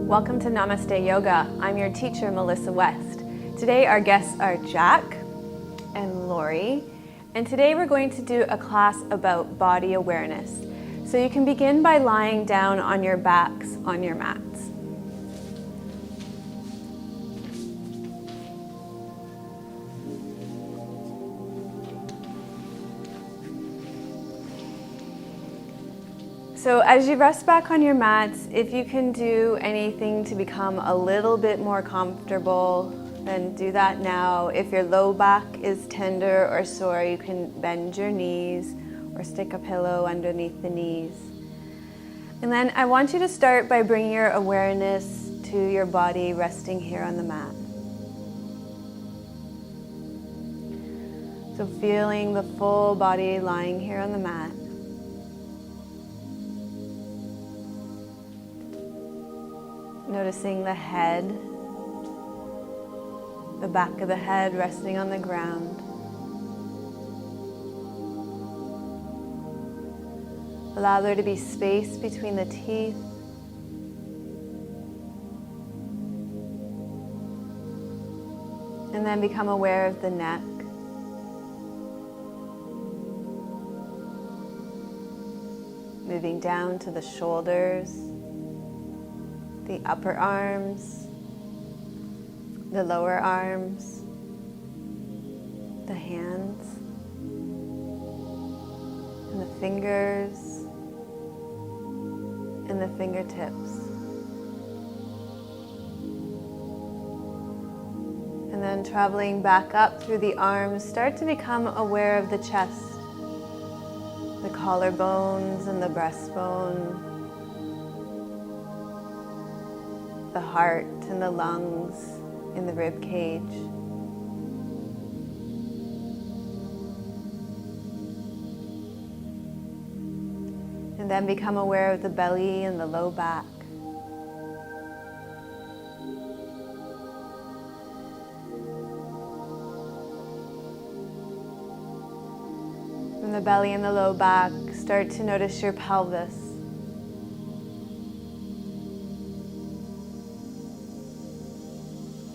Welcome to Namaste Yoga. I'm your teacher, Melissa West. Today our guests are Jack and Lori, and today we're going to do a class about body awareness. So you can begin by lying down on your backs on your mats. So as you rest back on your mats, if you can do anything to become a little bit more comfortable, then do that now. If your low back is tender or sore, you can bend your knees or stick a pillow underneath the knees. And then I want you to start by bringing your awareness to your body resting here on the mat. So feeling the full body lying here on the mat. Noticing the head, the back of the head resting on the ground. Allow there to be space between the teeth. And then become aware of the neck. Moving down to the shoulders, the upper arms, the lower arms, the hands, and the fingers, and the fingertips. And then traveling back up through the arms, start to become aware of the chest, the collarbones and the breastbone, the heart and the lungs in the rib cage. And then become aware of the belly and the low back. From the belly and the low back, start to notice your pelvis.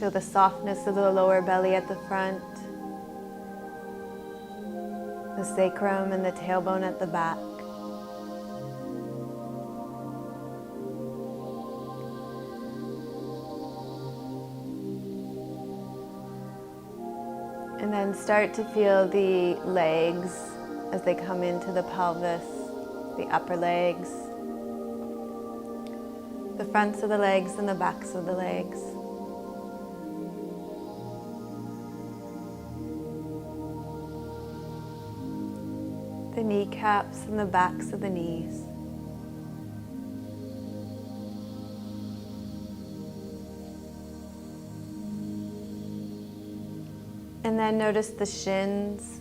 Feel the softness of the lower belly at the front, the sacrum and the tailbone at the back. And then start to feel the legs as they come into the pelvis, the upper legs, the fronts of the legs and the backs of the legs. The kneecaps and the backs of the knees. And then notice the shins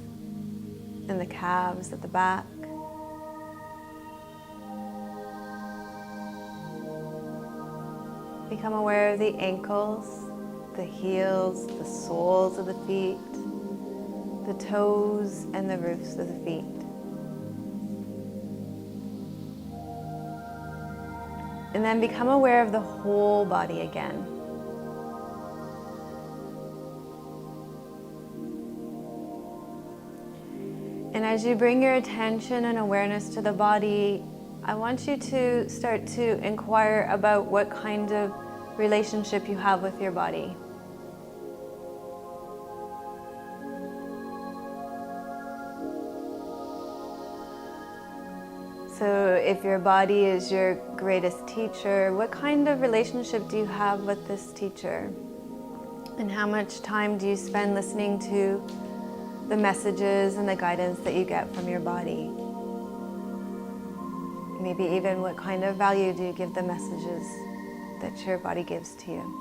and the calves at the back. Become aware of the ankles, the heels, the soles of the feet, the toes and the roofs of the feet. And then become aware of the whole body again. And as you bring your attention and awareness to the body, I want you to start to inquire about what kind of relationship you have with your body. So if your body is your greatest teacher, what kind of relationship do you have with this teacher? And how much time do you spend listening to the messages and the guidance that you get from your body? Maybe even what kind of value do you give the messages that your body gives to you?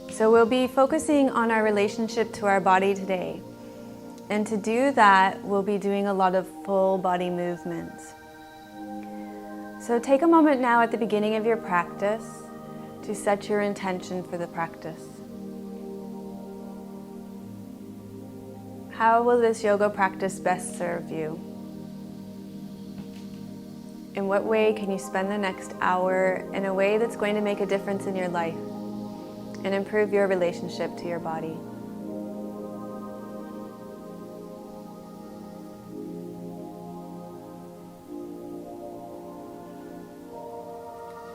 So we'll be focusing on our relationship to our body today. And to do that, we'll be doing a lot of full body movements. So take a moment now at the beginning of your practice to set your intention for the practice. How will this yoga practice best serve you? In what way can you spend the next hour in a way that's going to make a difference in your life and improve your relationship to your body?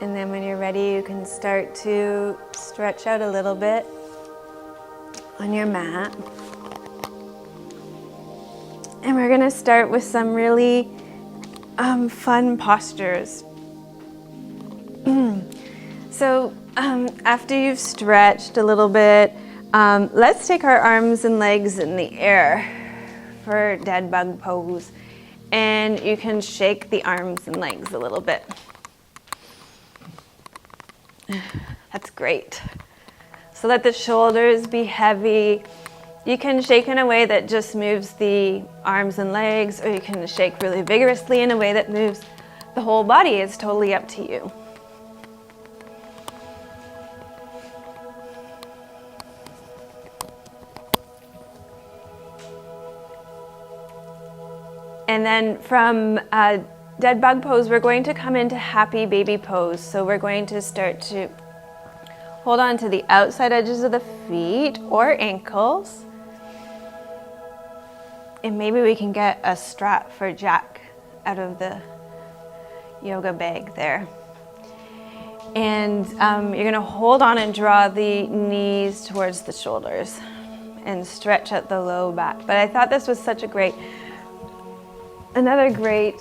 And then when you're ready, you can start to stretch out a little bit on your mat. And we're gonna start with some really fun postures. So after you've stretched a little bit, let's take our arms and legs in the air for dead bug pose. And you can shake the arms and legs a little bit. That's great. So let the shoulders be heavy. You can shake in a way that just moves the arms and legs, or you can shake really vigorously in a way that moves the whole body. It's totally up to you. And then from dead bug pose, we're going to come into happy baby pose. So we're going to start to hold on to the outside edges of the feet or ankles. And maybe we can get a strap for Jack out of the yoga bag there. And you're gonna hold on and draw the knees towards the shoulders and stretch out the low back. But I thought this was such another great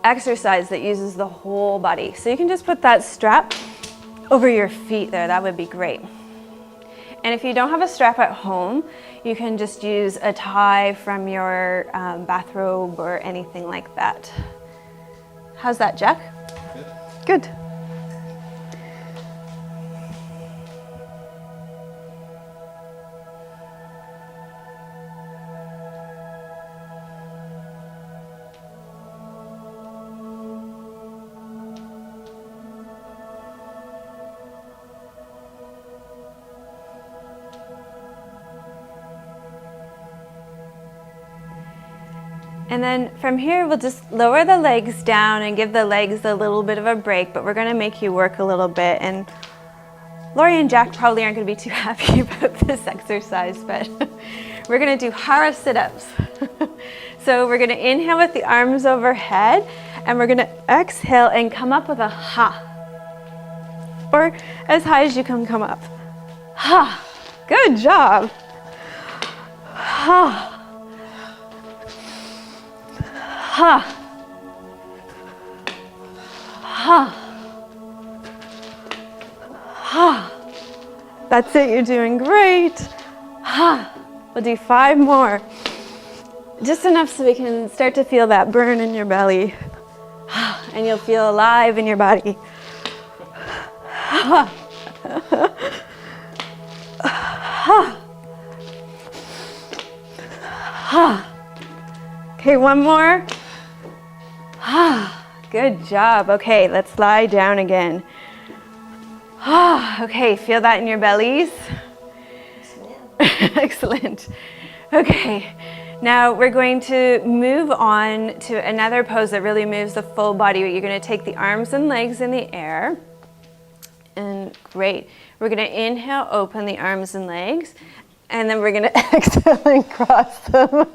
exercise that uses the whole body. So you can just put that strap over your feet there. That would be great. And if you don't have a strap at home, you can just use a tie from your bathrobe or anything like that. How's that, Jack? Good. Good. And then from here, we'll just lower the legs down and give the legs a little bit of a break, but we're gonna make you work a little bit. And Lori and Jack probably aren't gonna be too happy about this exercise, but we're gonna do Hora Situps. So we're gonna inhale with the arms overhead, and we're gonna exhale and come up with a ha. Or as high as you can come up. Ha, good job. Ha. Ha. Ha. Ha. That's it, you're doing great. Ha. We'll do 5 more. Just enough so we can start to feel that burn in your belly. And you'll feel alive in your body. Ha. Ha. Ha. Okay, one more. Good job. Okay, let's lie down again. Okay, feel that in your bellies? Excellent. Okay, now we're going to move on to another pose that really moves the full body. You're going to take the arms and legs in the air. And great. We're going to inhale, open the arms and legs. And then we're going to exhale and cross them.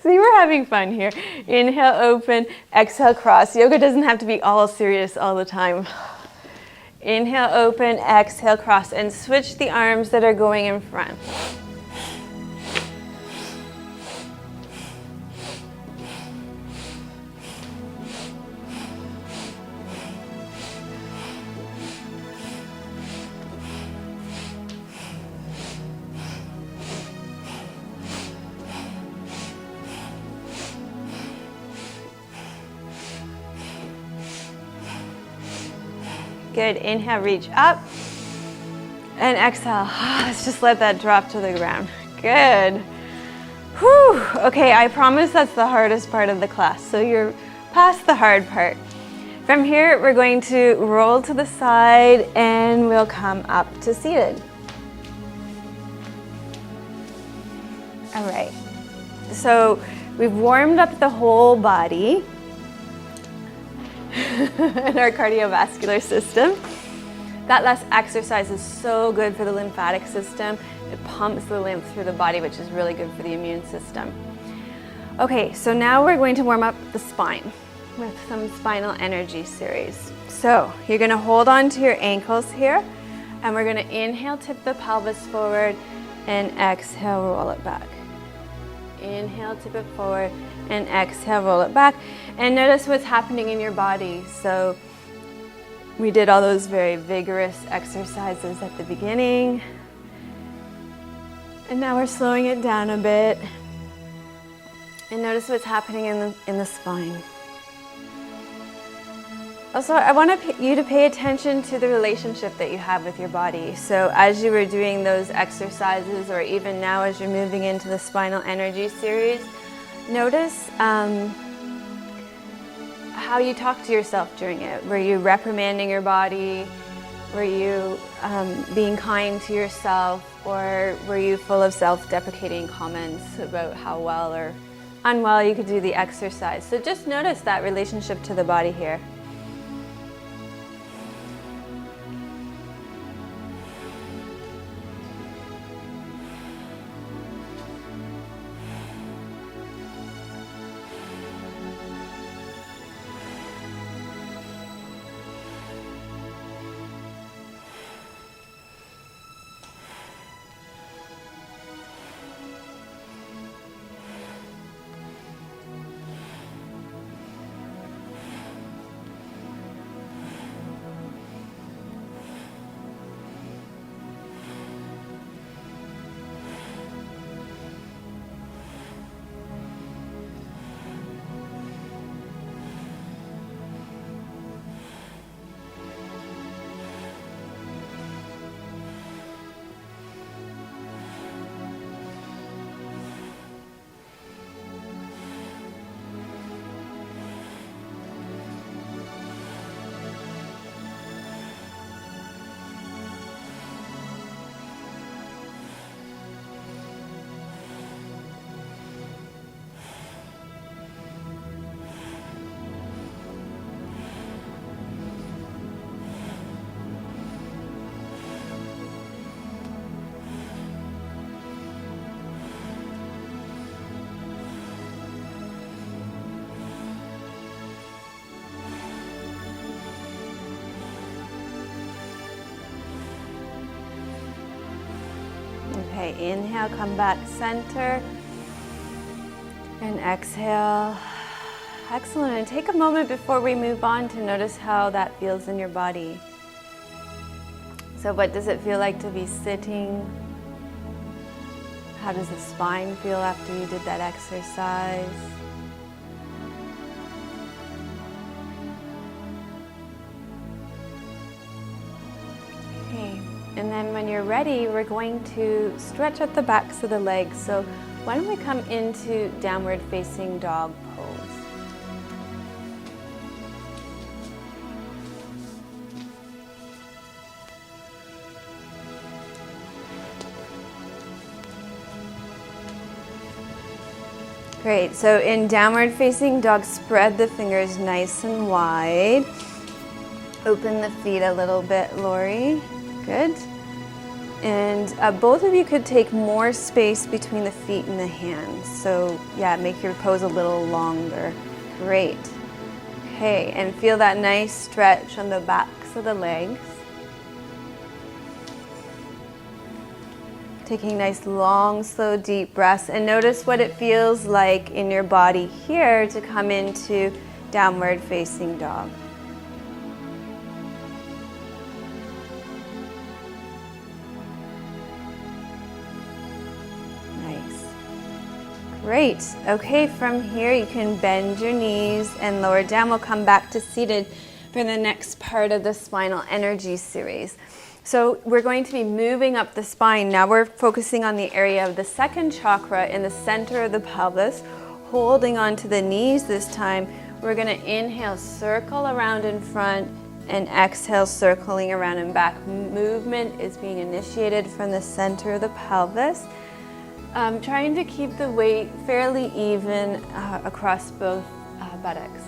See, we're having fun here. Inhale, open, exhale, cross. Yoga doesn't have to be all serious all the time. Inhale, open, exhale, cross, and switch the arms that are going in front. Good, inhale, reach up, and exhale. Let's just let that drop to the ground. Good. Whew. Okay, I promise that's the hardest part of the class, so you're past the hard part. From here, we're going to roll to the side, and we'll come up to seated. All right, so we've warmed up the whole body and our cardiovascular system. That last exercise is so good for the lymphatic system. It pumps the lymph through the body, which is really good for the immune system. Okay, so now we're going to warm up the spine with some spinal energy series. So you're going to hold on to your ankles here, and we're going to inhale, tip the pelvis forward, and exhale, roll it back. Inhale, tip it forward, and exhale, roll it back. And notice what's happening in your body. So we did all those very vigorous exercises at the beginning. And now we're slowing it down a bit. And notice what's happening in the spine. Also, I want you to pay attention to the relationship that you have with your body. So as you were doing those exercises, or even now as you're moving into the spinal energy series, notice how you talk to yourself during it. Were you reprimanding your body? Were you being kind to yourself? Or were you full of self-deprecating comments about how well or unwell you could do the exercise? So just notice that relationship to the body here. Okay, inhale, come back center, and exhale. Excellent, and take a moment before we move on to notice how that feels in your body. So what does it feel like to be sitting? How does the spine feel after you did that exercise? Okay. And then when you're ready, we're going to stretch at the backs of the legs. So why don't we come into downward facing dog pose. Great, so in downward facing dog, spread the fingers nice and wide. Open the feet a little bit, Lori. Good. And both of you could take more space between the feet and the hands. So yeah, make your pose a little longer. Great. Okay, and feel that nice stretch on the backs of the legs. Taking nice, long, slow, deep breaths. And notice what it feels like in your body here to come into downward facing dog. Great. Okay, from here you can bend your knees and lower down. We'll come back to seated for the next part of the spinal energy series. So we're going to be moving up the spine. Now we're focusing on the area of the second chakra in the center of the pelvis, holding on to the knees this time. We're going to inhale, circle around in front, and exhale, circling around and back. Movement is being initiated from the center of the pelvis. Trying to keep the weight fairly even across both buttocks.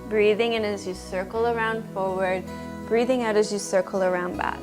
Breathing in as you circle around forward, breathing out as you circle around back.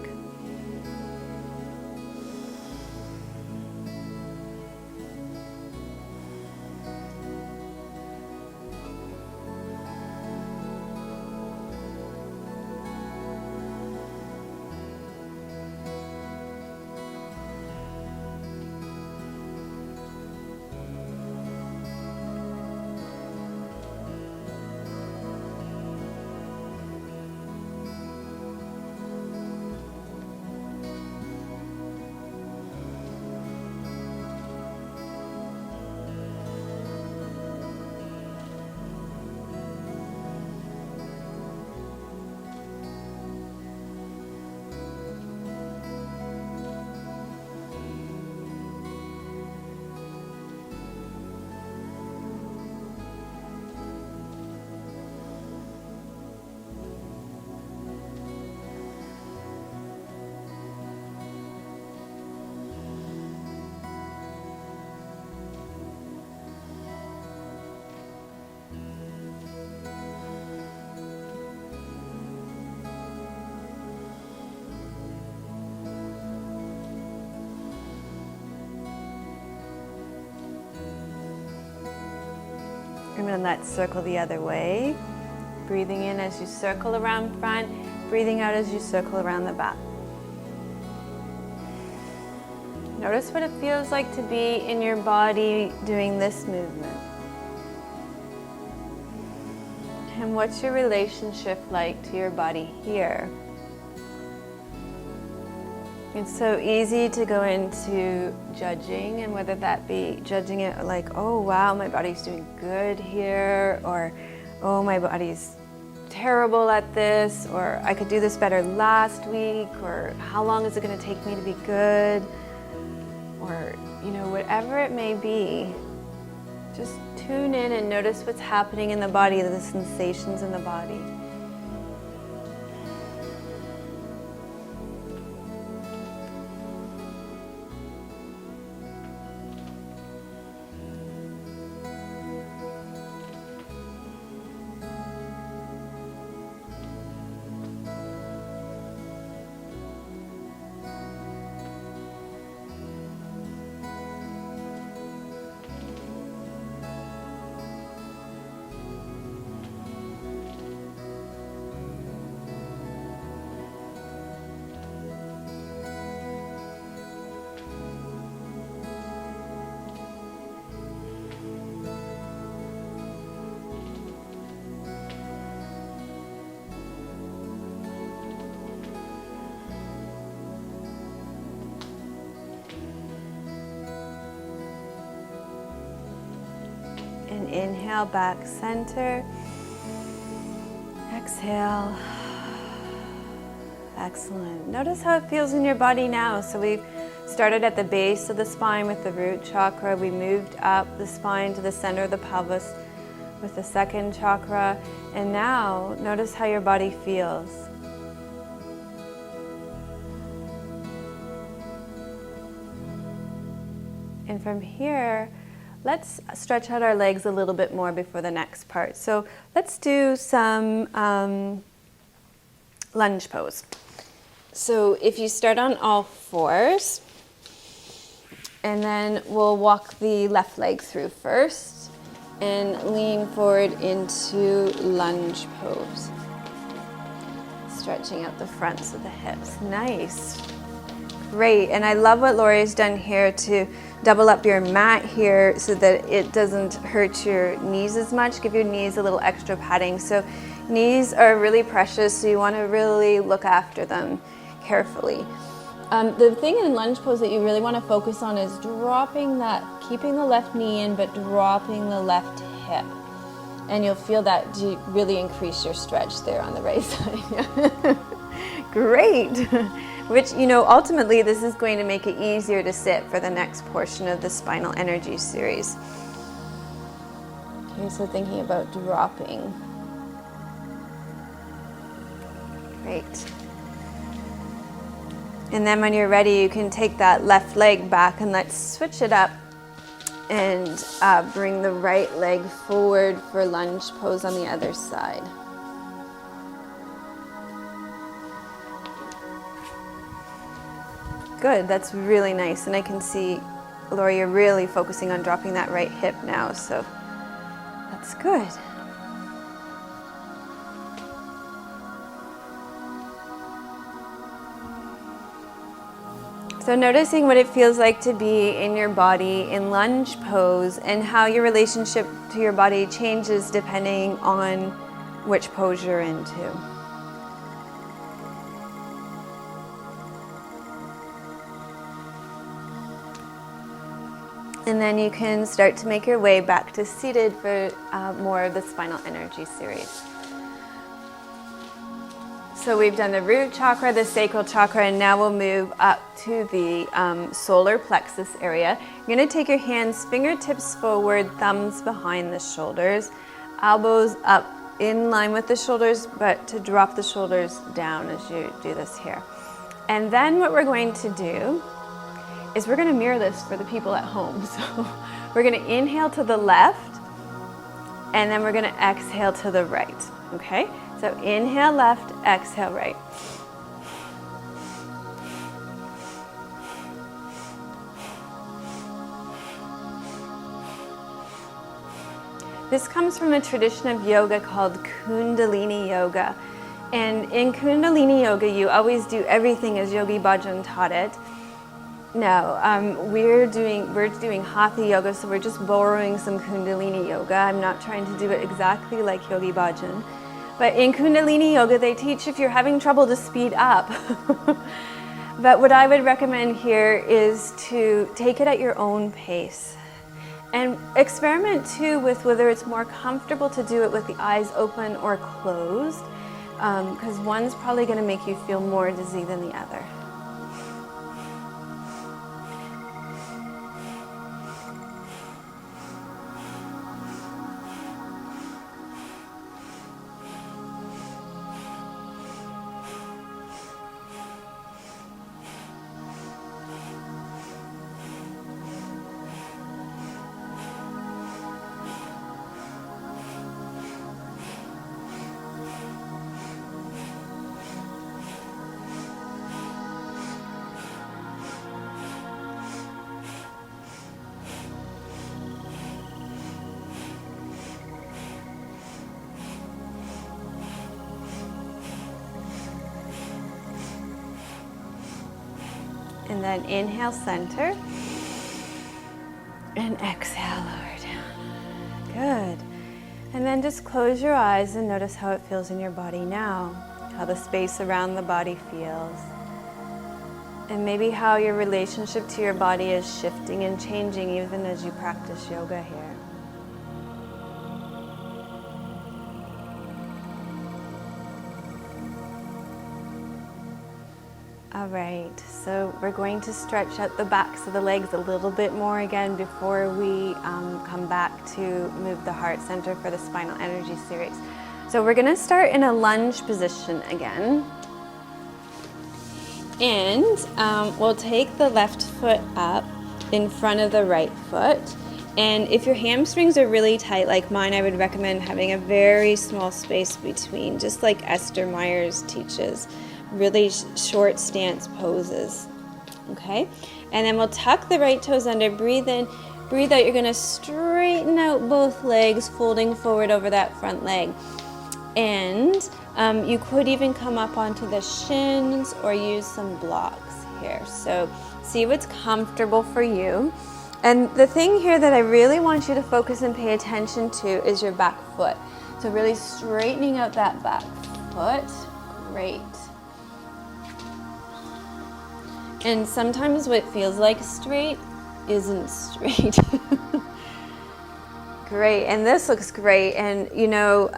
And then let's circle the other way. Breathing in as you circle around front, breathing out as you circle around the back. Notice what it feels like to be in your body doing this movement. And what's your relationship like to your body here? It's so easy to go into judging, and whether that be judging it like, oh wow, my body's doing good here, or oh, my body's terrible at this, or I could do this better last week, or how long is it going to take me to be good, or whatever it may be. Just tune in and notice what's happening in the body, the sensations in the body. And inhale, back center. Exhale. Excellent. Notice how it feels in your body now. So we've started at the base of the spine with the root chakra. We moved up the spine to the center of the pelvis with the second chakra. And now notice how your body feels. And from here, let's stretch out our legs a little bit more before the next part. So let's do some lunge pose. So if you start on all fours, and then we'll walk the left leg through first and lean forward into lunge pose. Stretching out the fronts of the hips. Nice. Great. And I love what Lori's done here to double up your mat here so that it doesn't hurt your knees as much. Give your knees a little extra padding. So knees are really precious, so you want to really look after them carefully. The thing in lunge pose that you really want to focus on is dropping that, keeping the left knee in, but dropping the left hip. And you'll feel that really increase your stretch there on the right side. Great. Which, ultimately this is going to make it easier to sit for the next portion of the spinal energy series. Okay, so thinking about dropping. Great. And then when you're ready, you can take that left leg back and let's switch it up and bring the right leg forward for lunge pose on the other side. Good, that's really nice. And I can see, Laura, you're really focusing on dropping that right hip now, so that's good. So noticing what it feels like to be in your body in lunge pose and how your relationship to your body changes depending on which pose you're into. And then you can start to make your way back to seated for more of the spinal energy series. So we've done the root chakra, the sacral chakra, and now we'll move up to the solar plexus area. You're going to take your hands, fingertips forward, thumbs behind the shoulders, elbows up in line with the shoulders, but to drop the shoulders down as you do this here. And then what we're going to do is we're going to mirror this for the people at home. So we're going to inhale to the left, and then we're going to exhale to the right, okay? So inhale left, exhale right. This comes from a tradition of yoga called Kundalini Yoga. And in Kundalini Yoga, you always do everything as Yogi Bhajan taught it. No, we're doing Hatha yoga, so we're just borrowing some Kundalini yoga. I'm not trying to do it exactly like Yogi Bhajan. But in Kundalini Yoga, they teach if you're having trouble to speed up. But what I would recommend here is to take it at your own pace. And experiment too with whether it's more comfortable to do it with the eyes open or closed, because one's probably going to make you feel more dizzy than the other. And then inhale, center, and exhale, lower down. Good. And then just close your eyes and notice how it feels in your body now, how the space around the body feels, and maybe how your relationship to your body is shifting and changing even as you practice yoga here. All right, so we're going to stretch out the backs of the legs a little bit more again before we come back to move the heart center for the spinal energy series. So we're going to start in a lunge position again. And we'll take the left foot up in front of the right foot. And if your hamstrings are really tight like mine, I would recommend having a very small space between, just like Esther Myers teaches. Really short stance poses, okay? And then we'll tuck the right toes under, breathe in, breathe out. You're gonna straighten out both legs, folding forward over that front leg. And you could even come up onto the shins or use some blocks here. So see what's comfortable for you. And the thing here that I really want you to focus and pay attention to is your back foot. So really straightening out that back foot, great. And sometimes what feels like straight isn't straight. Great, and this looks great. And you know,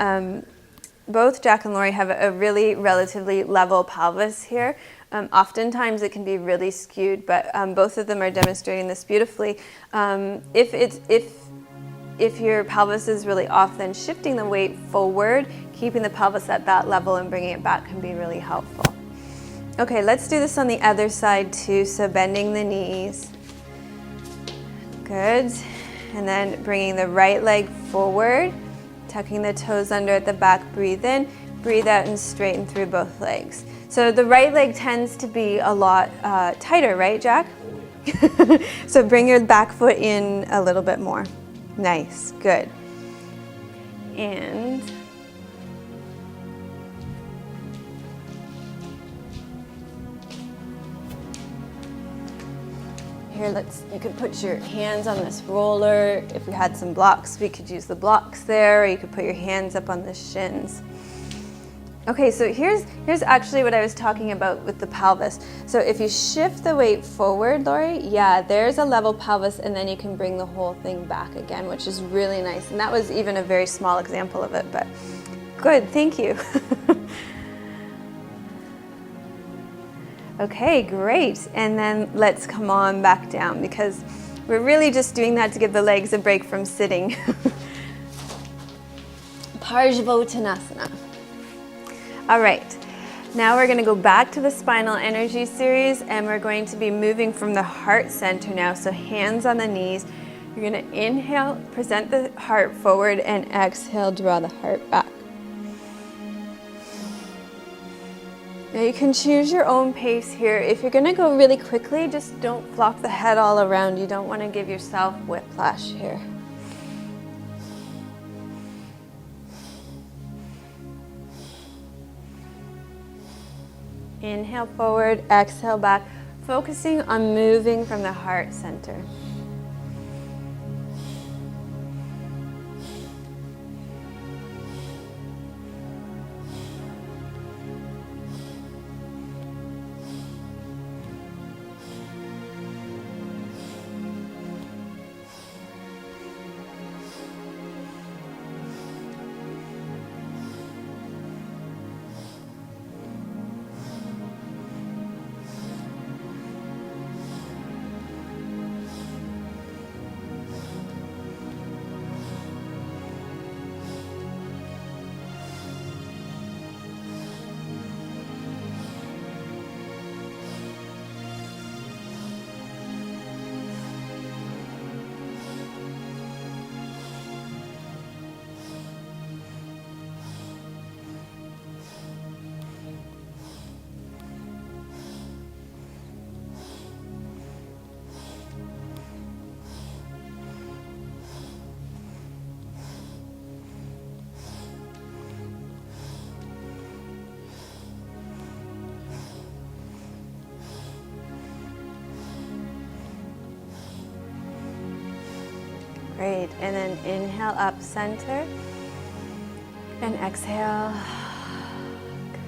both Jack and Lori have a really relatively level pelvis here. Oftentimes it can be really skewed, but both of them are demonstrating this beautifully. If your pelvis is really off, then shifting the weight forward, keeping the pelvis at that level and bringing it back can be really helpful. Okay, let's do this on the other side too. So bending the knees. Good. And then bringing the right leg forward, tucking the toes under at the back. Breathe in, breathe out, and straighten through both legs. So the right leg tends to be a lot tighter, right, Jack? So bring your back foot in a little bit more. Nice, good. And here, you could put your hands on this roller. If we had some blocks, we could use the blocks there, or you could put your hands up on the shins. Okay, so here's actually what I was talking about with the pelvis. So if you shift the weight forward, Lori, yeah, there's a level pelvis, and then you can bring the whole thing back again, which is really nice. And that was even a very small example of it, but good, thank you. Okay, great. And then let's come on back down, because we're really just doing that to give the legs a break from sitting. Parsvottanasana. All right, now we're going to go back to the spinal energy series, and we're going to be moving from the heart center now. So hands on the knees. You're going to inhale, present the heart forward, and exhale, draw the heart back. Now you can choose your own pace here. If you're going to go really quickly, just don't flop the head all around. You don't want to give yourself whiplash here. Inhale forward, exhale back, focusing on moving from the heart center. Great, and then inhale up center, and exhale.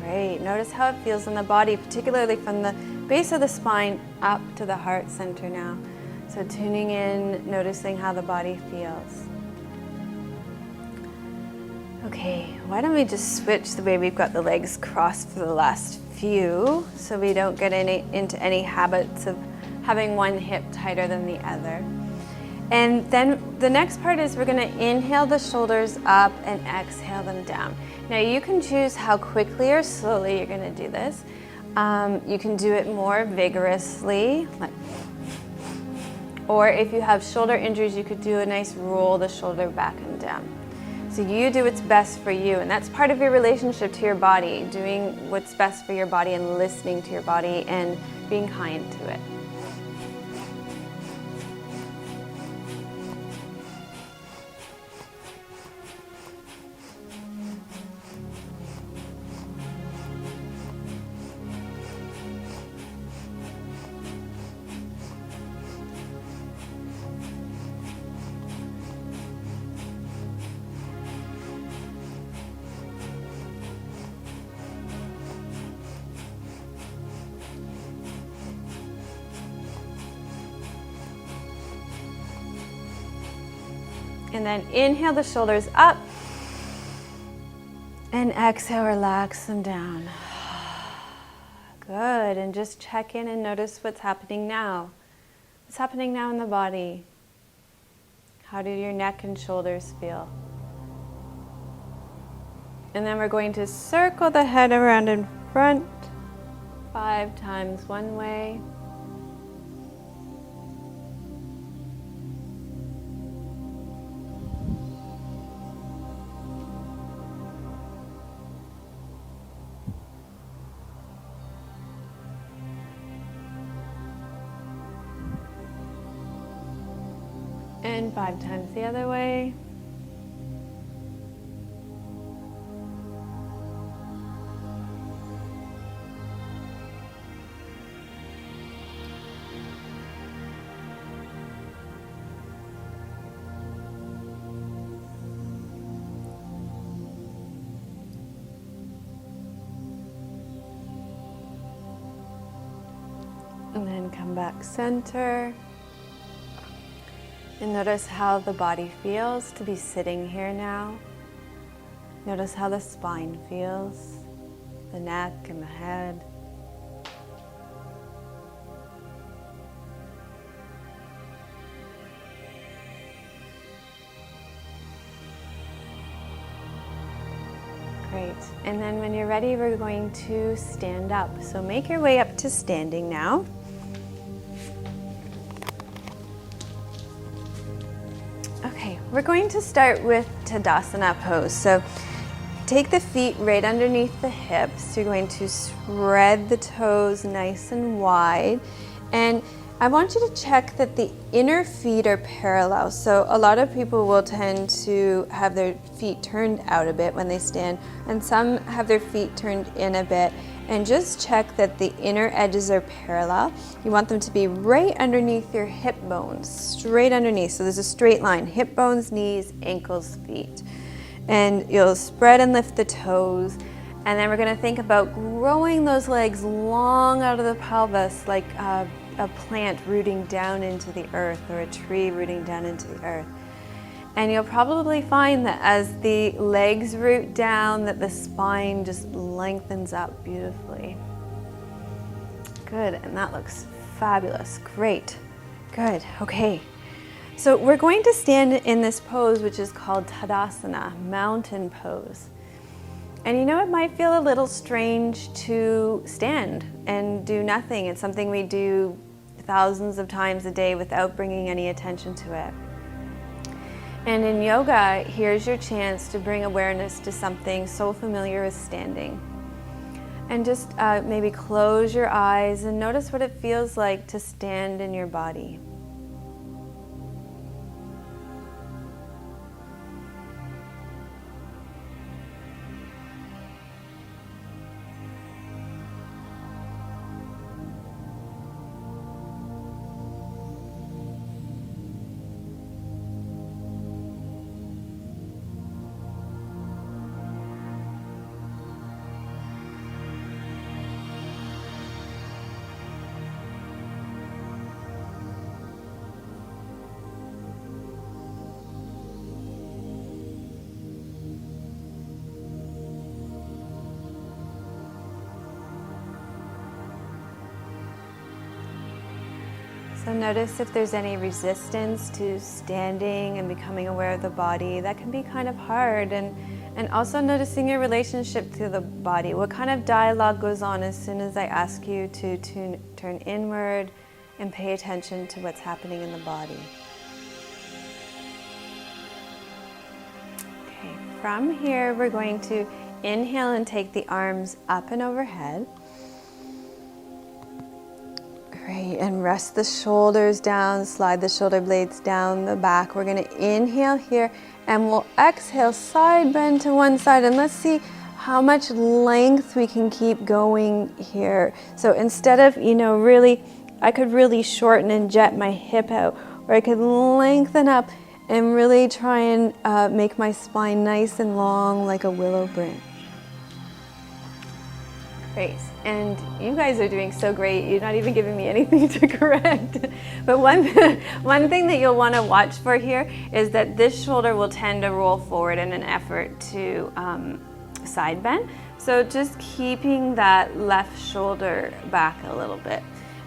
Great, notice how it feels in the body, particularly from the base of the spine up to the heart center now. So tuning in, noticing how the body feels. Okay, why don't we just switch the way we've got the legs crossed for the last few, so we don't get into any habits of having one hip tighter than the other. And then the next part is we're going to inhale the shoulders up and exhale them down. Now you can choose how quickly or slowly you're going to do this. You can do it more vigorously, or if you have shoulder injuries, you could do a nice roll the shoulder back and down. So you do what's best for you, and that's part of your relationship to your body, doing what's best for your body and listening to your body and being kind to it. And then inhale the shoulders up, and exhale, relax them down. Good, and just check in and notice what's happening now. What's happening now in the body? How do your neck and shoulders feel? And then we're going to circle the head around in front, 5 times one way. And 5 times the other way. And then come back center. And notice how the body feels to be sitting here now. Notice how the spine feels, the neck and the head. Great. And then when you're ready, we're going to stand up. So make your way up to standing now. Okay, we're going to start with Tadasana Pose. So take the feet right underneath the hips. You're going to spread the toes nice and wide. And I want you to check that the inner feet are parallel. So a lot of people will tend to have their feet turned out a bit when they stand, and some have their feet turned in a bit. And just check that the inner edges are parallel. You want them to be right underneath your hip bones, straight underneath. So there's a straight line, hip bones, knees, ankles, feet. And you'll spread and lift the toes. And then we're gonna think about growing those legs long out of the pelvis, like a plant rooting down into the earth, or a tree rooting down into the earth. And you'll probably find that as the legs root down, that the spine just lengthens up beautifully. Good, and that looks fabulous. Great, good, okay. So we're going to stand in this pose, which is called Tadasana, mountain pose. And you know, it might feel a little strange to stand and do nothing. It's something we do thousands of times a day without bringing any attention to it. And in yoga, here's your chance to bring awareness to something so familiar as standing. And just maybe close your eyes and notice what it feels like to stand in your body. So notice if there's any resistance to standing and becoming aware of the body. That can be kind of hard. And also noticing your relationship to the body. What kind of dialogue goes on as soon as I ask you to turn inward and pay attention to what's happening in the body. Okay, from here we're going to inhale and take the arms up and overhead. Great, and rest the shoulders down, slide the shoulder blades down the back. We're gonna inhale here and we'll exhale, side bend to one side, and let's see how much length we can keep going here. So instead of, really, I could really shorten and jet my hip out, or I could lengthen up and really try and make my spine nice and long like a willow branch. Great, and you guys are doing so great. You're not even giving me anything to correct. But one thing that you'll want to watch for here is that this shoulder will tend to roll forward in an effort to side bend. So just keeping that left shoulder back a little bit.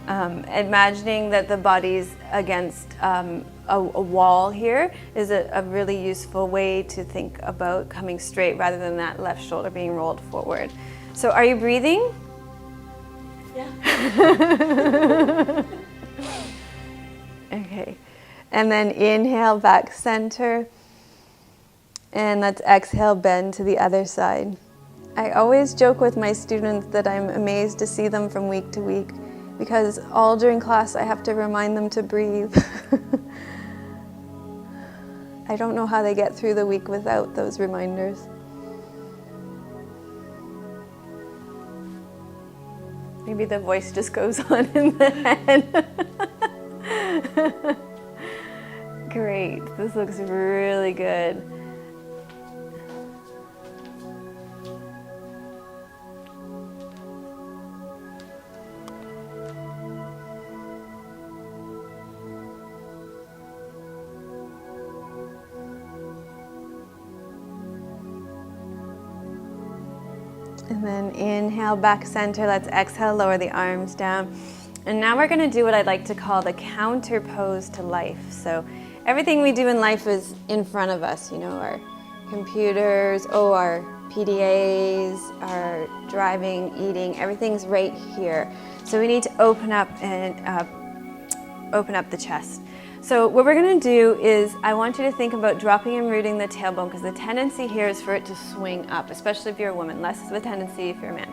Imagining that the body's against a wall here is a really useful way to think about coming straight rather than that left shoulder being rolled forward. So are you breathing? Yeah. Okay. And then inhale, back center. And let's exhale, bend to the other side. I always joke with my students that I'm amazed to see them from week to week, because all during class I have to remind them to breathe. I don't know how they get through the week without those reminders. Maybe the voice just goes on in the head. Great, this looks really good. And then inhale, back center. Let's exhale, lower the arms down. And now we're going to do what I'd like to call the counter pose to life. So everything we do in life is in front of us, our computers, our PDAs, our driving, eating, everything's right here. So we need to open up the chest. So what we're going to do is I want you to think about dropping and rooting the tailbone, because the tendency here is for it to swing up, especially if you're a woman, less of a tendency if you're a man.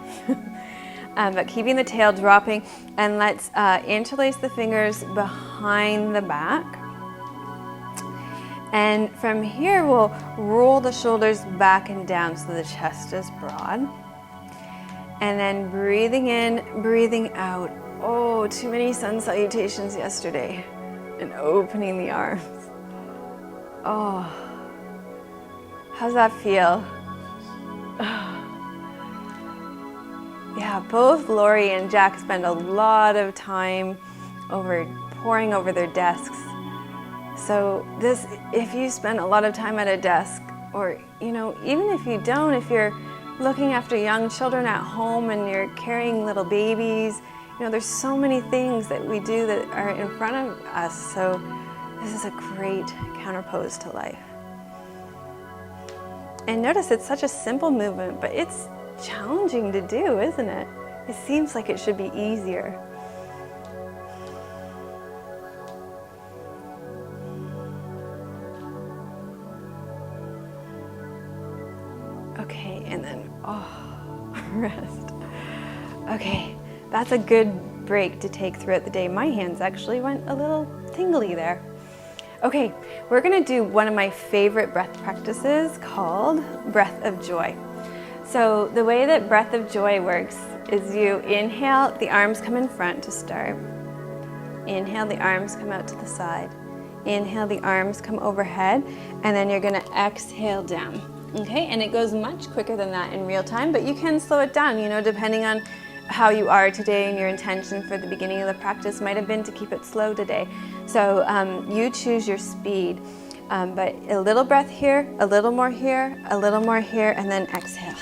But keeping the tail dropping, and let's interlace the fingers behind the back. And from here we'll roll the shoulders back and down so the chest is broad. And then breathing in, breathing out. Oh, too many sun salutations yesterday. And opening the arms. Oh, how's that feel? Yeah, both Lori and Jack spend a lot of time poring over their desks. So if you spend a lot of time at a desk, or even if you don't, if you're looking after young children at home and you're carrying little babies, there's so many things that we do that are in front of us. So this is a great counter pose to life. And notice it's such a simple movement, but it's challenging to do, isn't it? It seems like it should be easier. Okay, and then, rest. Okay. That's a good break to take throughout the day. My hands actually went a little tingly there. Okay, we're gonna do one of my favorite breath practices called Breath of Joy. So the way that Breath of Joy works is you inhale, the arms come in front to start. Inhale, the arms come out to the side. Inhale, the arms come overhead, and then you're gonna exhale down. Okay, and it goes much quicker than that in real time, but you can slow it down, depending on how you are today, and your intention for the beginning of the practice might have been to keep it slow today. So you choose your speed, but a little breath here, a little more here, a little more here, and then exhale.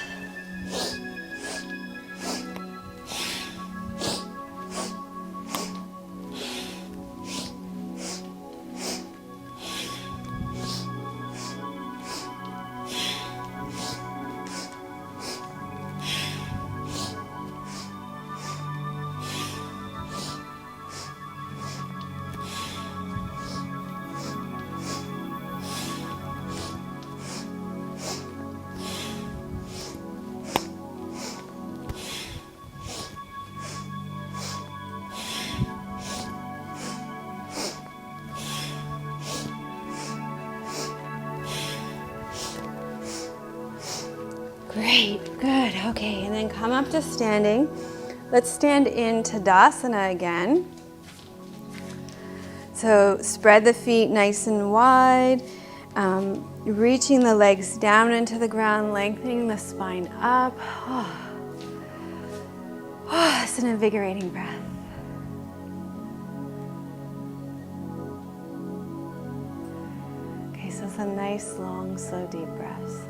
Great, good, okay, and then come up to standing. Let's stand in Tadasana again. So spread the feet nice and wide, reaching the legs down into the ground, lengthening the spine up. It's an invigorating breath. Okay, so it's a nice, long, slow, deep breath.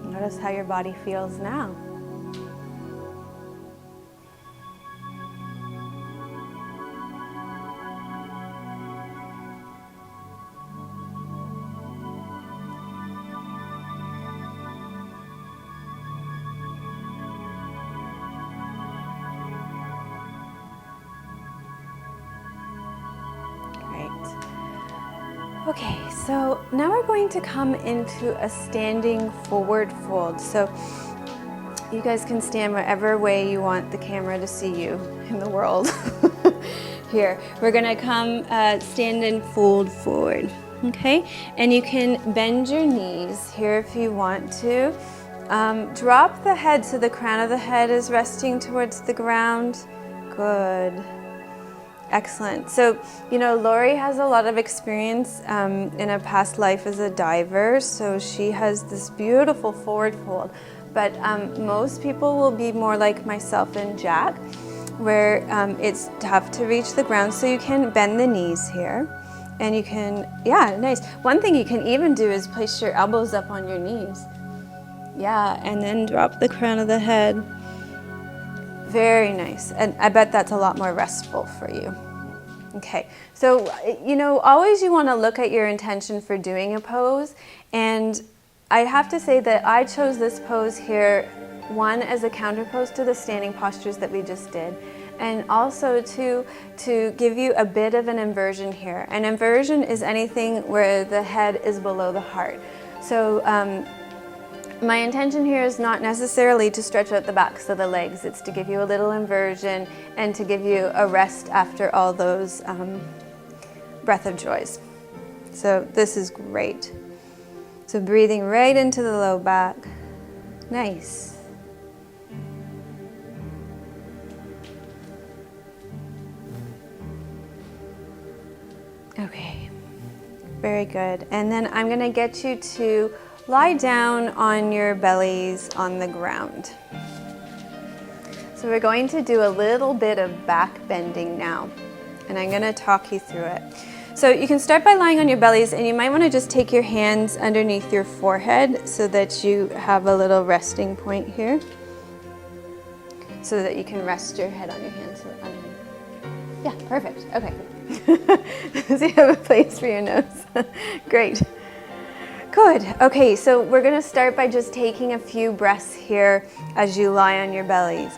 Notice how your body feels now. Okay, so now we're going to come into a standing forward fold. So you guys can stand whatever way you want the camera to see you in the world. Here, we're gonna come stand and fold forward, okay? And you can bend your knees here if you want to. Drop the head so the crown of the head is resting towards the ground. Good. Excellent. So, you know, Lori has a lot of experience in a past life as a diver, so she has this beautiful forward fold. But most people will be more like myself and Jack, where it's tough to reach the ground, so you can bend the knees here. And you can, yeah, nice. One thing you can even do is place your elbows up on your knees. Yeah, and then drop the crown of the head. Very nice, and I bet that's a lot more restful for you. Okay, so, you know, always you want to look at your intention for doing a pose, and I have to say that I chose this pose here, one, as a counter pose to the standing postures that we just did, and also to give you a bit of an inversion here. An inversion is anything where the head is below the heart. So, my intention here is not necessarily to stretch out the backs of the legs. It's to give you a little inversion and to give you a rest after all those breath of joys. So this is great. So breathing right into the low back. Nice. Okay, very good. And then I'm going to get you to lie down on your bellies on the ground. So we're going to do a little bit of back bending now, and I'm going to talk you through it. So you can start by lying on your bellies, and you might want to just take your hands underneath your forehead so that you have a little resting point here, so that you can rest your head on your hands. Yeah, perfect. Okay. So you have a place for your nose. Great. Good. Okay, so we're going to start by just taking a few breaths here as you lie on your bellies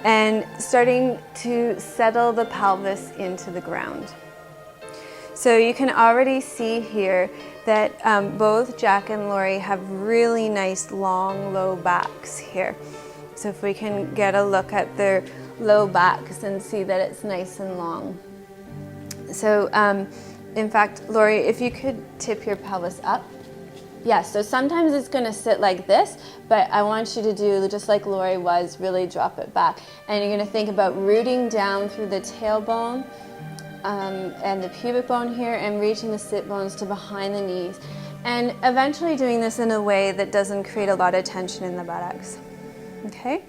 and starting to settle the pelvis into the ground. So you can already see here that both Jack and Lori have really nice long low backs here. So if we can get a look at their low backs and see that it's nice and long. So in fact, Lori, if you could tip your pelvis up. Yeah, so sometimes it's going to sit like this, but I want you to do just like Lori was, really drop it back. And you're going to think about rooting down through the tailbone and the pubic bone here and reaching the sit bones to behind the knees. And eventually doing this in a way that doesn't create a lot of tension in the buttocks. Okay?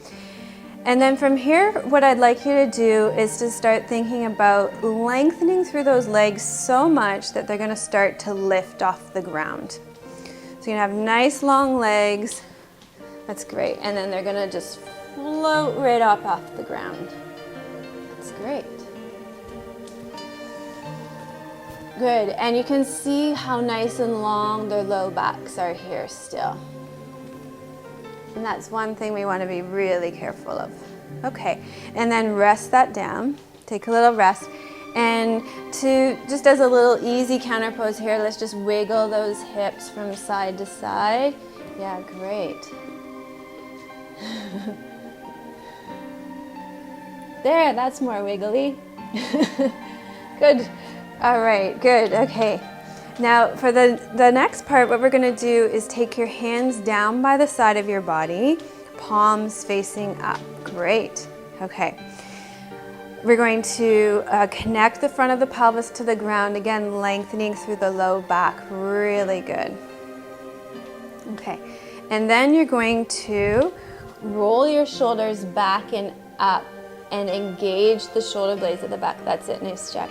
And then from here, what I'd like you to do is to start thinking about lengthening through those legs so much that they're going to start to lift off the ground. So you're going to have nice long legs. That's great. And then they're going to just float right up off the ground. That's great. Good. And you can see how nice and long their low backs are here still. And that's one thing we want to be really careful of. Okay. And then rest that down. Take a little rest. And to just as a little easy counter pose here, let's just wiggle those hips from side to side. Yeah, great. There, that's more wiggly. Good. All right, good. Okay. Now for the next part, what we're going to do is take your hands down by the side of your body, palms facing up. Great. Okay. We're going to connect the front of the pelvis to the ground, again lengthening through the low back, really good. Okay, and then you're going to roll your shoulders back and up and engage the shoulder blades at the back. That's it, nice, Jack.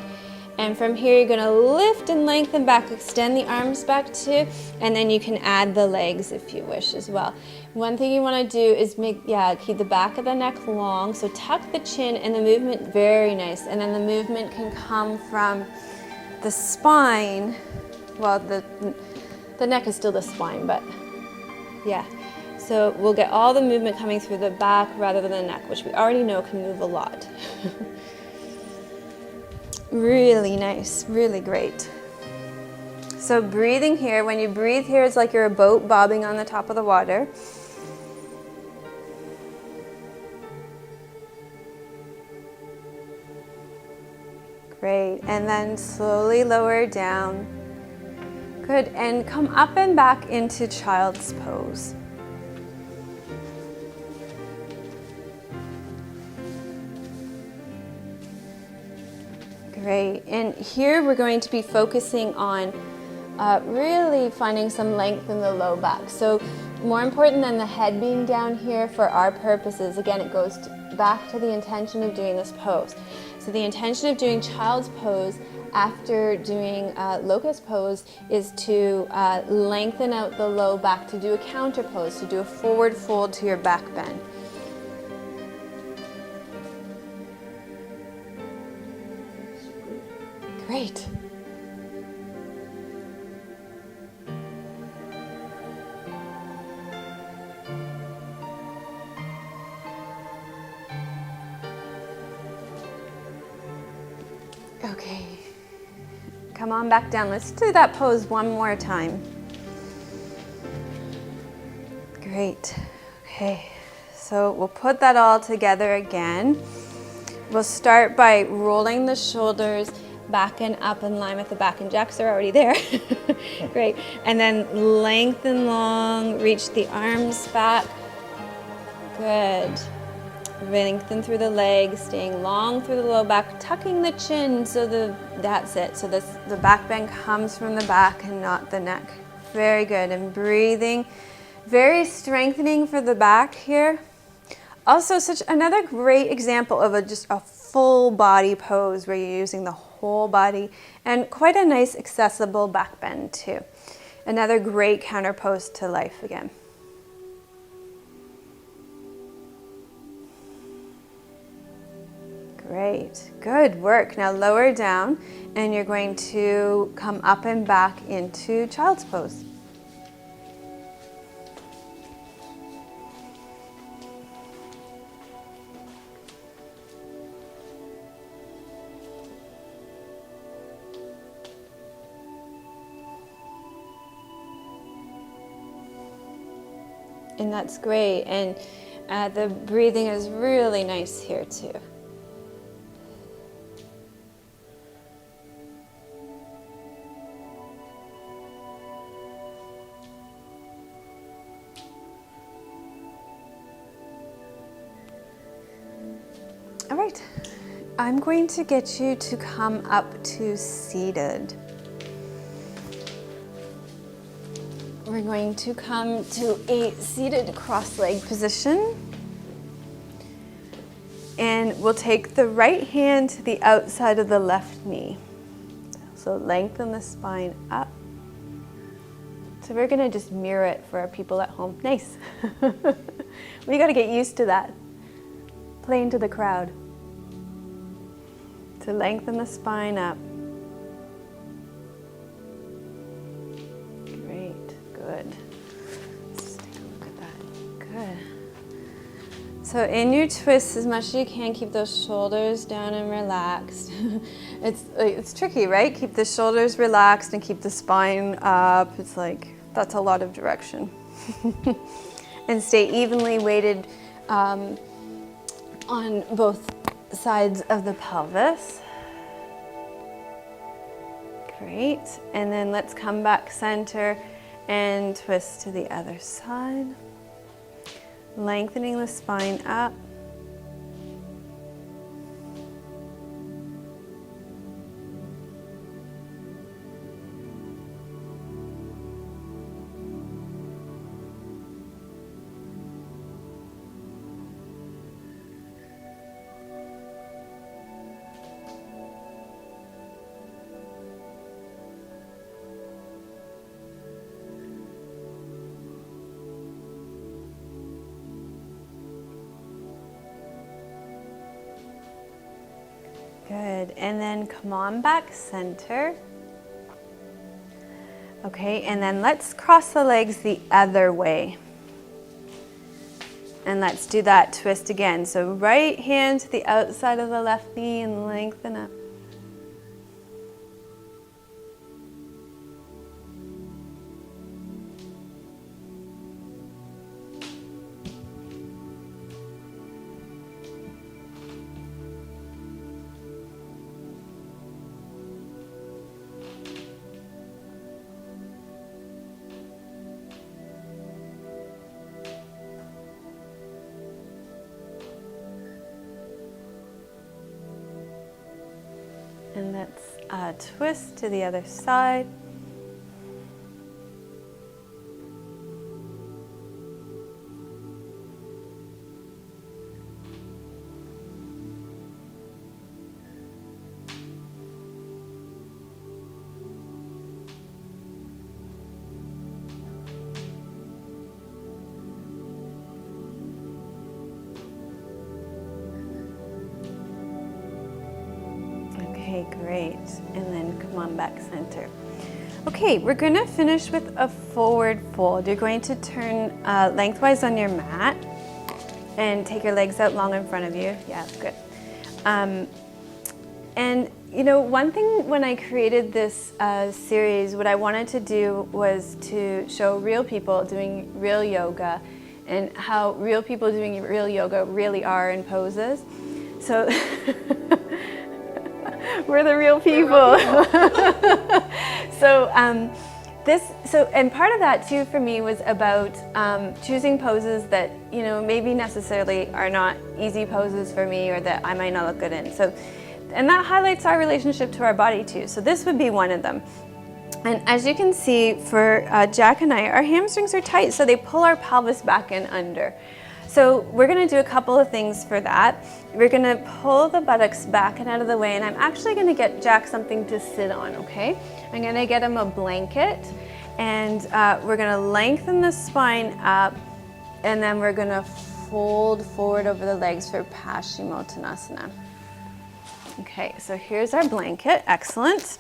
And from here you're going to lift and lengthen back, extend the arms back too, and then you can add the legs if you wish as well. One thing you want to do is keep the back of the neck long, so tuck the chin and the movement very nice. And then the movement can come from the spine. Well, the neck is still the spine, but yeah. So we'll get all the movement coming through the back rather than the neck, which we already know can move a lot. Really nice, really great. So breathing here, when you breathe here, it's like you're a boat bobbing on the top of the water. Great, and then slowly lower down. Good, and come up and back into child's pose. Great, and here we're going to be focusing on really finding some length in the low back. So more important than the head being down here for our purposes, again, it goes back to the intention of doing this pose. So the intention of doing child's pose after doing locust pose is to lengthen out the low back, to do a counter pose, to do a forward fold to your back bend. Great. Okay, come on back down. Let's do that pose one more time. Great. Okay, so we'll put that all together again. We'll start by rolling the shoulders back and up in line with the back, and jacks are already there. Great. And then lengthen long, reach the arms back. Good. Lengthen through the legs, staying long through the low back, tucking the chin so that's it. So the back bend comes from the back and not the neck. Very good. And breathing, very strengthening for the back here. Also, another great example of just a full body pose where you're using the whole body, and quite a nice accessible back bend too. Another great counter pose to life again. Great, good work. Now lower down, and you're going to come up and back into child's pose. And that's great, and the breathing is really nice here too. All right, I'm going to get you to come up to seated. We're going to come to a seated cross-legged position. And we'll take the right hand to the outside of the left knee. So lengthen the spine up. So we're gonna just mirror it for our people at home. Nice. We gotta get used to that. Play into the crowd. To lengthen the spine up. Good. Let's take a look at that. Good. So in your twist, as much as you can, keep those shoulders down and relaxed. It's tricky, right? Keep the shoulders relaxed and keep the spine up. It's like, that's a lot of direction. And stay evenly weighted on both sides of the pelvis. Great. And then let's come back center and twist to the other side. Lengthening the spine up. Good, and then come on back center. Okay, and then let's cross the legs the other way. And let's do that twist again. So right hand to the outside of the left knee and lengthen up. And let's twist to the other side. Okay, great. And then come on back center. Okay, we're going to finish with a forward fold. You're going to turn lengthwise on your mat and take your legs out long in front of you. Yeah, good. And you know, one thing when I created this series, what I wanted to do was to show real people doing real yoga and how real people doing real yoga really are in poses. So we're the real people. And part of that too for me was about choosing poses that, you know, maybe necessarily are not easy poses for me or that I might not look good in. So, and that highlights our relationship to our body too. So this would be one of them. And as you can see for Jack and I, our hamstrings are tight, so they pull our pelvis back and under. So we're going to do a couple of things for that. We're going to pull the buttocks back and out of the way, and I'm actually going to get Jack something to sit on, okay? I'm going to get him a blanket, and we're going to lengthen the spine up, and then we're going to fold forward over the legs for Paschimottanasana. Okay, so here's our blanket. Excellent.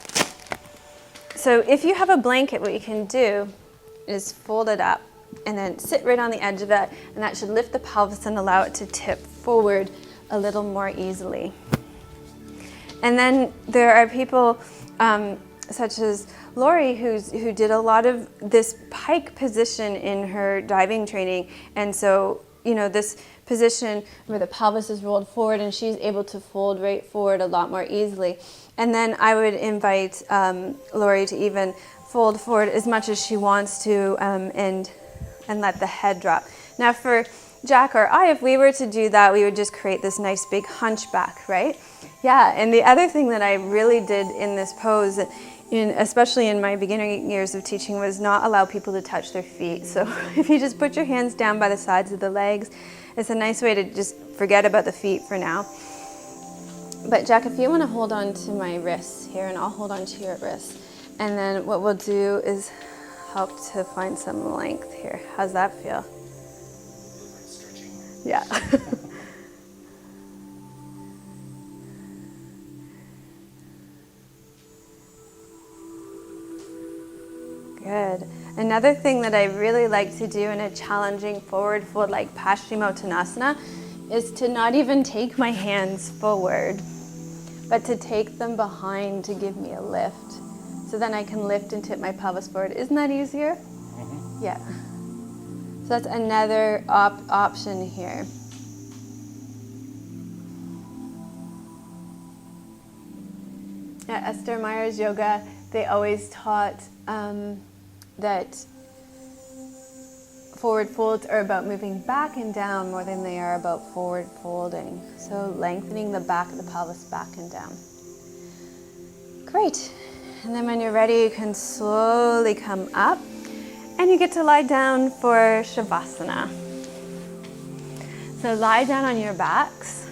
So if you have a blanket, what you can do is fold it up and then sit right on the edge of it, and that should lift the pelvis and allow it to tip forward a little more easily. And then there are people such as Lori who did a lot of this pike position in her diving training, and so you know this position where the pelvis is rolled forward and she's able to fold right forward a lot more easily. And then I would invite Lori to even fold forward as much as she wants to and let the head drop. Now for Jack or I, if we were to do that, we would just create this nice big hunchback, right? Yeah, and the other thing that I really did in this pose, especially in my beginning years of teaching, was not allow people to touch their feet. So if you just put your hands down by the sides of the legs, it's a nice way to just forget about the feet for now. But Jack, if you want to hold on to my wrists here, and I'll hold on to your wrists, and then what we'll do is help to find some length here. How's that feel? Yeah. Good. Another thing that I really like to do in a challenging forward fold like Paschimottanasana is to not even take my hands forward, but to take them behind to give me a lift. So then I can lift and tip my pelvis forward. Isn't that easier? Mm-hmm. Yeah. So that's another option here. At Esther Meyer's yoga, they always taught that forward folds are about moving back and down more than they are about forward folding. So lengthening the back of the pelvis back and down. Great. And then when you're ready, you can slowly come up and you get to lie down for Shavasana. So lie down on your backs.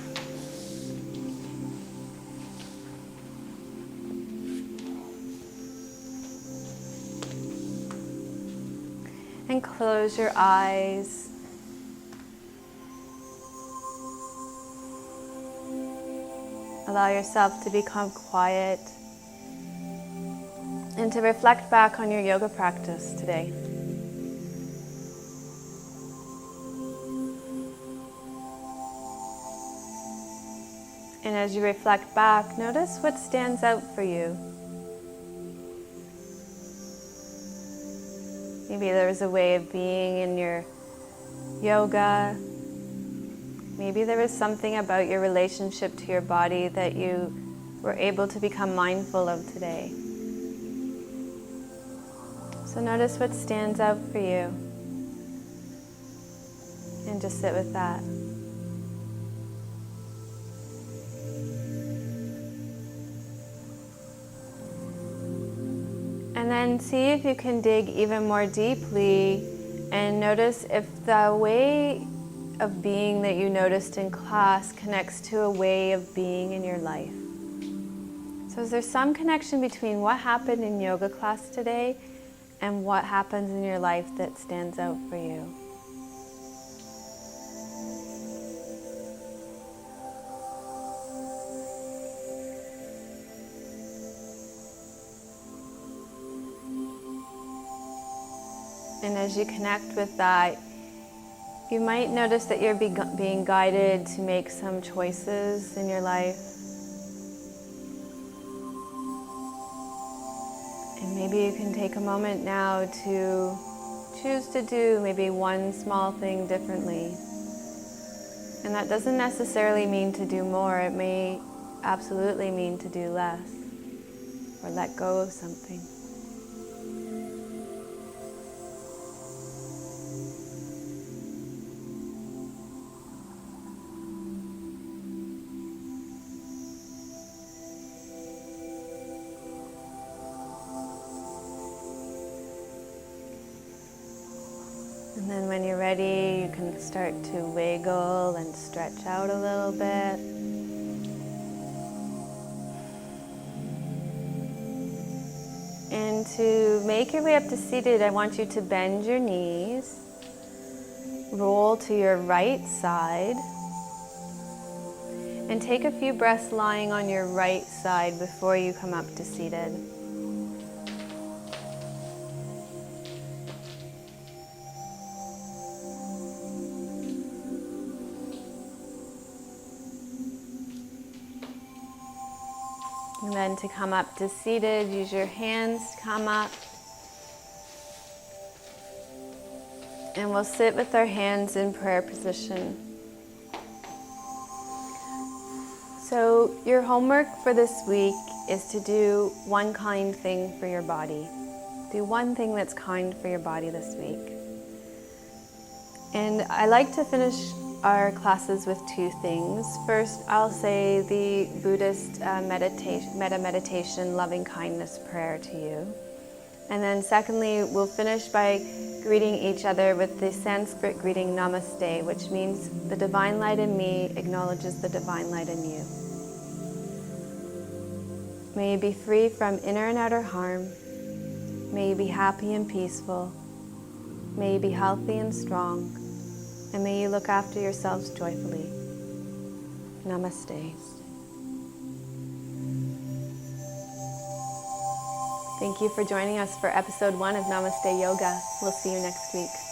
And close your eyes. Allow yourself to become quiet and to reflect back on your yoga practice today. And as you reflect back, notice what stands out for you. Maybe there was a way of being in your yoga. Maybe there was something about your relationship to your body that you were able to become mindful of today. So notice what stands out for you and just sit with that. And then see if you can dig even more deeply and notice if the way of being that you noticed in class connects to a way of being in your life. So is there some connection between what happened in yoga class today and what happens in your life that stands out for you? And as you connect with that, you might notice that you're being guided to make some choices in your life. And maybe you can take a moment now to choose to do maybe one small thing differently. And that doesn't necessarily mean to do more. It may absolutely mean to do less or let go of something. And then when you're ready, you can start to wiggle and stretch out a little bit. And to make your way up to seated, I want you to bend your knees, roll to your right side, and take a few breaths lying on your right side before you come up to seated. And then to come up to seated, use your hands to come up. And we'll sit with our hands in prayer position. So your homework for this week is to do one kind thing for your body. Do one thing that's kind for your body this week. And I like to finish our classes with two things. First, I'll say the Buddhist metta meditation, loving kindness prayer to you. And then secondly, we'll finish by greeting each other with the Sanskrit greeting Namaste, which means the divine light in me acknowledges the divine light in you. May you be free from inner and outer harm. May you be happy and peaceful. May you be healthy and strong. And may you look after yourselves joyfully. Namaste. Thank you for joining us for episode 1 of Namaste Yoga. We'll see you next week.